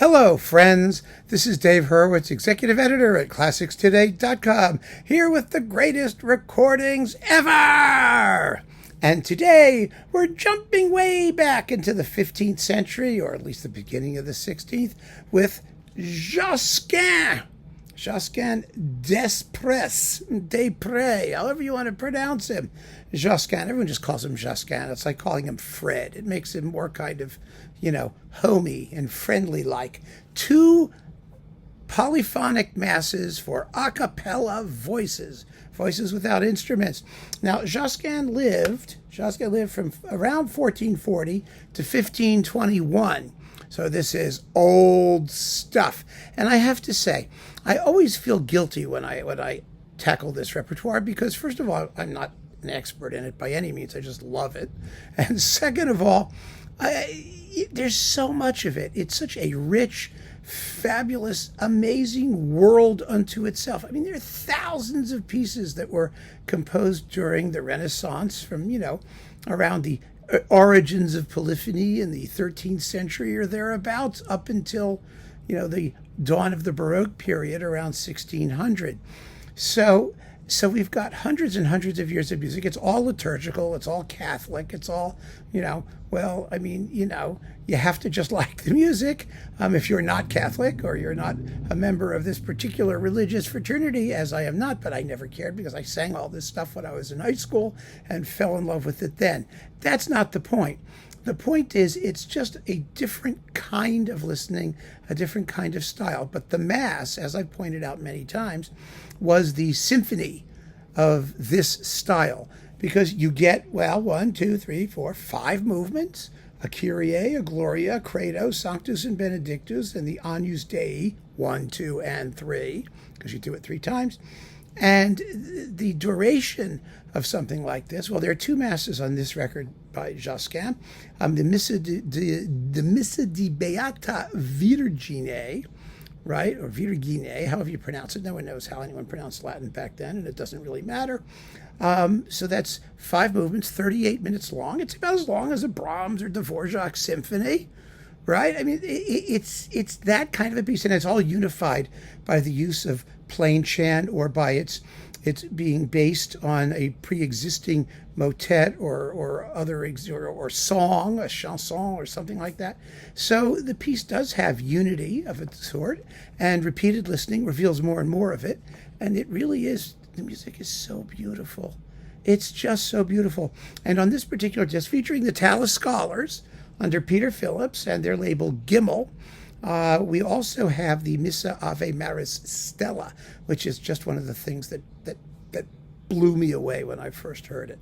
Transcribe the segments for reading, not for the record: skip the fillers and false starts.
Hello, friends. This is Dave Hurwitz, executive editor at ClassicsToday.com, here with the greatest recordings ever. And today, we're jumping way back into the 15th century, or at least the beginning of the 16th, with Josquin. Josquin Desprez, however you want to pronounce him. Josquin, everyone just calls him Josquin. It's like calling him Fred. It makes him more kind of, homey and friendly-like. Two polyphonic masses for a cappella voices without instruments. Now, Josquin lived from around 1440 to 1521. So this is old stuff. And I have to say, I always feel guilty when I tackle this repertoire because, first of all, I'm not an expert in it by any means. I just love it. And second of all, there's so much of it. It's such a rich, fabulous, amazing world unto itself. I mean, there are thousands of pieces that were composed during the Renaissance from, around the origins of polyphony in the 13th century or thereabouts up until, the dawn of the Baroque period around 1600. So we've got hundreds and hundreds of years of music. It's all liturgical. It's all Catholic. It's all, you have to just like the music. If you're not Catholic or you're not a member of this particular religious fraternity, as I am not, but I never cared because I sang all this stuff when I was in high school and fell in love with it then. That's not the point. The point is, it's just a different kind of listening, a different kind of style. But the Mass, as I've pointed out many times, was the symphony of this style. Because you get, 5 movements, a Kyrie, a Gloria, a Credo, Sanctus and Benedictus, and the Agnus Dei, 1, 2, and 3, because you do it 3 times. And the duration of something like this, there are 2 masses on this record by Josquin. The Missa beata virgine, right? Or virgine, however you pronounce it. No one knows how anyone pronounced Latin back then, and it doesn't really matter. So that's 5 movements, 38 minutes long. It's about as long as a Brahms or Dvorak symphony, right? I mean, it's that kind of a piece, and it's all unified by the use of plain chant or by its being based on a pre-existing motet or song, a chanson or something like that. So the piece does have unity of its sort, and repeated listening reveals more and more of it. And it really is, the music is so beautiful. It's just so beautiful. And on this particular disc, featuring the Tallis Scholars under Peter Phillips and their label Gimell, we also have the Missa Ave Stella, which is just one of the things that blew me away when I first heard it.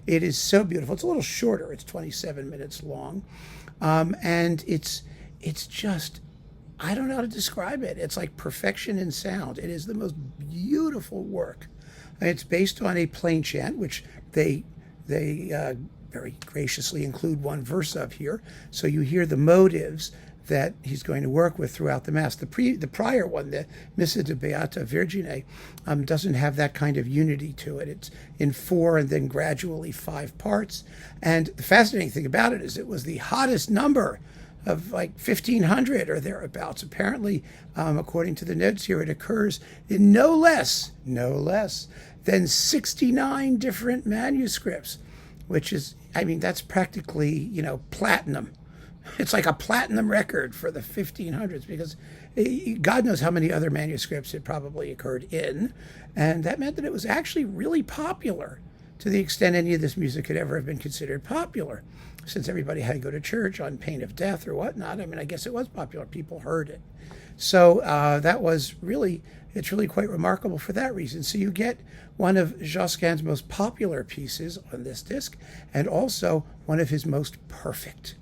It is so beautiful. It's a little shorter. It's 27 minutes long. And it's just, I don't know how to describe it. It's like perfection in sound. It is the most beautiful work. And it's based on a plain chant, which they very graciously include one verse of here. So you hear the motives that he's going to work with throughout the Mass. The prior one, the Missa de Beata Virgine, doesn't have that kind of unity to it. It's in 4 and then gradually 5 parts. And the fascinating thing about it is it was the hottest number of like 1,500 or thereabouts. Apparently, according to the notes here, it occurs in no less than 69 different manuscripts, which is, that's practically, platinum. It's like a platinum record for the 1500s because God knows how many other manuscripts it probably occurred in. And that meant that it was actually really popular to the extent any of this music could ever have been considered popular, since everybody had to go to church on pain of death or whatnot. I guess it was popular. People heard it. So it's really quite remarkable for that reason. So you get one of Josquin's most popular pieces on this disc and also one of his most perfect,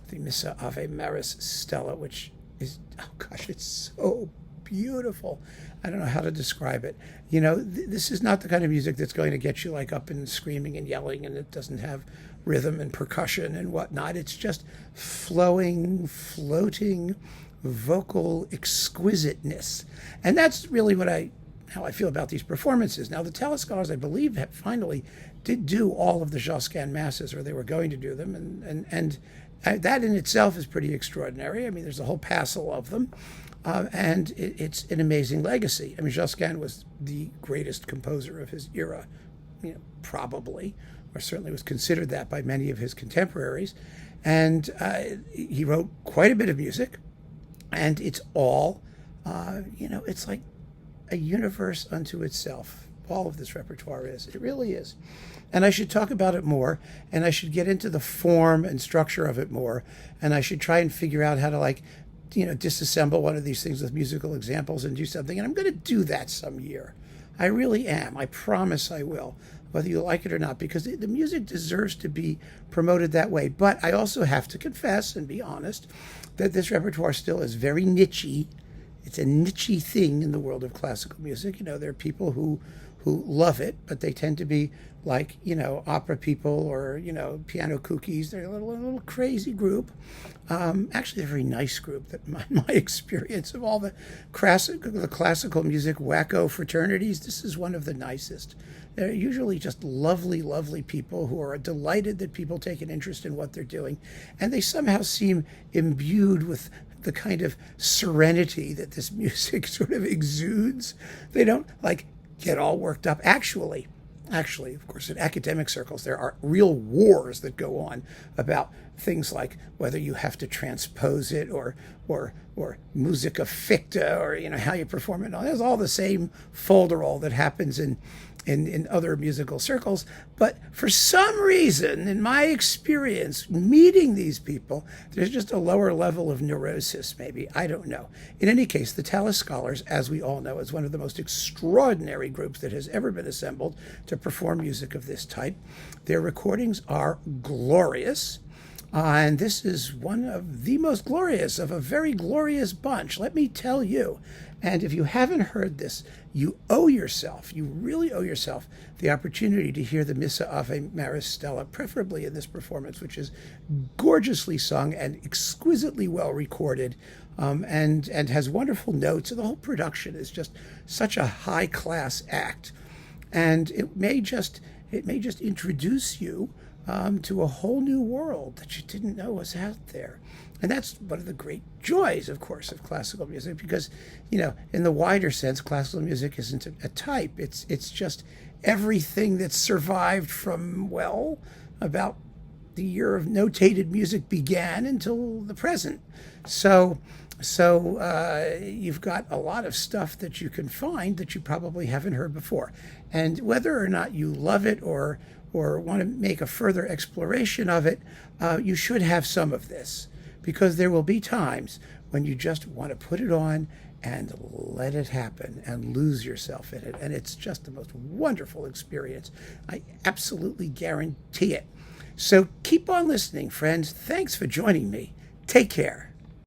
the Missa Ave Stella, which is, it's so beautiful. I don't know how to describe it. This is not the kind of music that's going to get you like up and screaming and yelling, and it doesn't have rhythm and percussion and whatnot. It's just flowing, floating, vocal exquisiteness. And that's really how I feel about these performances. Now, the Tallis Scholars, I believe, finally did do all of the Josquin masses, or they were going to do them, and That in itself is pretty extraordinary. I mean, there's a whole passel of them. And it's an amazing legacy. I mean, Josquin was the greatest composer of his era, probably, or certainly was considered that by many of his contemporaries. And he wrote quite a bit of music, and it's all, it's like a universe unto itself. All of this repertoire is. It really is. And I should talk about it more, and I should get into the form and structure of it more, and I should try and figure out how to, disassemble one of these things with musical examples and do something. And I'm going to do that some year. I really am. I promise I will, whether you like it or not, because the music deserves to be promoted that way. But I also have to confess and be honest that this repertoire still is very niche-y. It's a niche-y thing in the world of classical music. There are people who love it, but they tend to be like, opera people or, piano kookies. They're a little crazy group. Actually, a very nice group. That my experience of all the classical music wacko fraternities, this is one of the nicest. They're usually just lovely, lovely people who are delighted that people take an interest in what they're doing. And they somehow seem imbued with the kind of serenity that this music sort of exudes. They don't get all worked up. Actually, of course, in academic circles, there are real wars that go on about things like whether you have to transpose it or musica ficta or, how you perform it. There's all the same folderol that happens in other musical circles. But for some reason, in my experience, meeting these people, there's just a lower level of neurosis, maybe. I don't know. In any case, the Tallis Scholars, as we all know, is one of the most extraordinary groups that has ever been assembled to perform music of this type. Their recordings are glorious. And this is one of the most glorious of a very glorious bunch, let me tell you. And if you haven't heard this, you really owe yourself the opportunity to hear the Missa Ave Maris Stella, preferably in this performance, which is gorgeously sung and exquisitely well recorded, and has wonderful notes. And the whole production is just such a high-class act. And it may just introduce you to a whole new world that you didn't know was out there. And that's one of the great joys, of course, of classical music, because, in the wider sense, classical music isn't a type. It's just everything that's survived from, about the year of notated music began until the present. So you've got a lot of stuff that you can find that you probably haven't heard before. And whether or not you love it or want to make a further exploration of it, you should have some of this, because there will be times when you just want to put it on and let it happen and lose yourself in it. And it's just the most wonderful experience. I absolutely guarantee it. So keep on listening, friends. Thanks for joining me. Take care.